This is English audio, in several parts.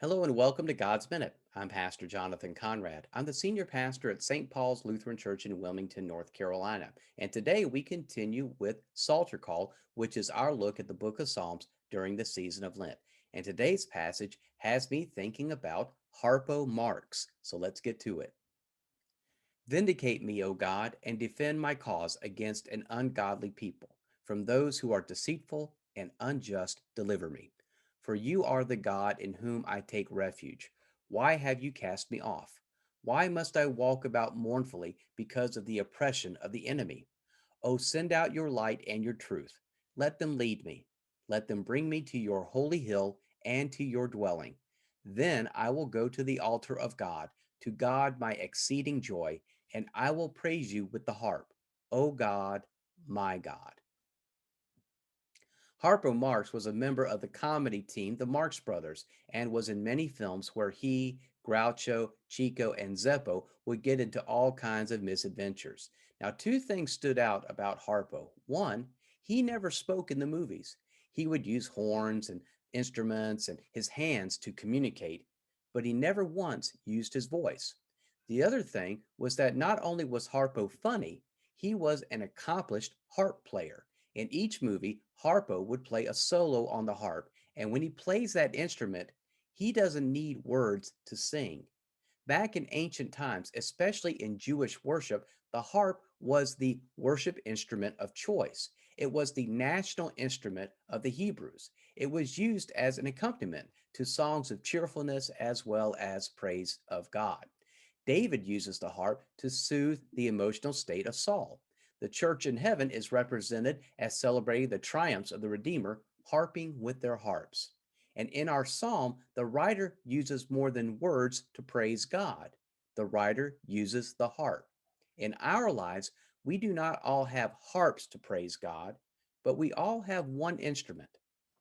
Hello and welcome to God's Minute. I'm Pastor Jonathan Conrad. I'm the senior pastor at St. Paul's Lutheran Church in Wilmington, North Carolina. And today we continue with Psalter Call, which is our look at the book of Psalms during the season of Lent. And today's passage has me thinking about harpo marks. So let's get to it. Vindicate me, O God, and defend my cause against an ungodly people. From those who are deceitful and unjust, deliver me. For you are the God in whom I take refuge. Why have you cast me off? Why must I walk about mournfully because of the oppression of the enemy? O send out your light and your truth. Let them lead me. Let them bring me to your holy hill and to your dwelling. Then I will go to the altar of God, to God my exceeding joy, and I will praise you with the harp, O God, my God. Harpo Marx was a member of the comedy team, the Marx Brothers, and was in many films where he, Groucho, Chico, and Zeppo would get into all kinds of misadventures. Now, two things stood out about Harpo. One, he never spoke in the movies. He would use horns and instruments and his hands to communicate, but he never once used his voice. The other thing was that not only was Harpo funny, he was an accomplished harp player. In each movie, Harpo would play a solo on the harp, and when he plays that instrument, he doesn't need words to sing. Back in ancient times, especially in Jewish worship, the harp was the worship instrument of choice. It was the national instrument of the Hebrews. It was used as an accompaniment to songs of cheerfulness as well as praise of God. David uses the harp to soothe the emotional state of Saul. The church in heaven is represented as celebrating the triumphs of the Redeemer, harping with their harps. And in our psalm, the writer uses more than words to praise God. The writer uses the harp. In our lives, we do not all have harps to praise God, but we all have one instrument,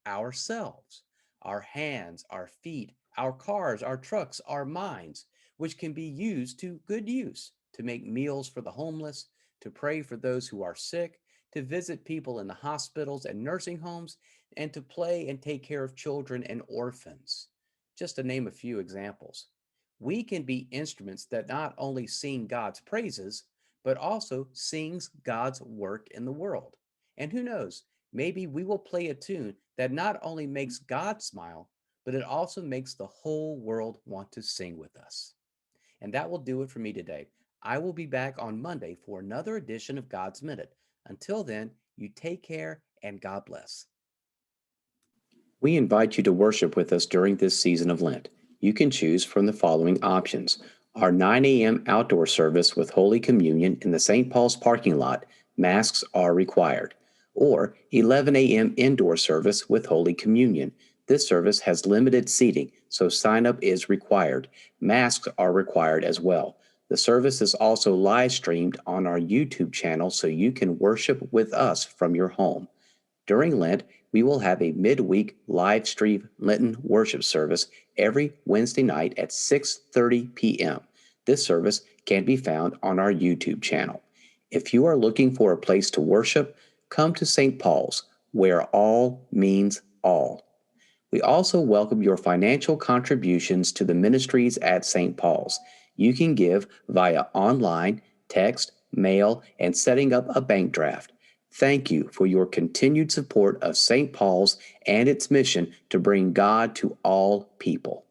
ourselves, our hands, our feet, our cars, our trucks, our minds, which can be used to good use to make meals for the homeless, to pray for those who are sick, to visit people in the hospitals and nursing homes, and to play and take care of children and orphans, just to name a few examples. We can be instruments that not only sing God's praises, but also sings God's work in the world. And who knows, maybe we will play a tune that not only makes God smile, but it also makes the whole world want to sing with us. And that will do it for me today. I will be back on Monday for another edition of God's Minute. Until then, you take care and God bless. We invite you to worship with us during this season of Lent. You can choose from the following options: our 9 a.m. outdoor service with Holy Communion in the St. Paul's parking lot, masks are required, or 11 a.m. indoor service with Holy Communion. This service has limited seating, so sign up is required. Masks are required as well. The service is also live streamed on our YouTube channel so you can worship with us from your home. During Lent, we will have a midweek live stream Lenten worship service every Wednesday night at 6:30 p.m. This service can be found on our YouTube channel. If you are looking for a place to worship, come to St. Paul's, where all means all. We also welcome your financial contributions to the ministries at St. Paul's. You can give via online, text, mail, and setting up a bank draft. Thank you for your continued support of St. Paul's and its mission to bring God to all people.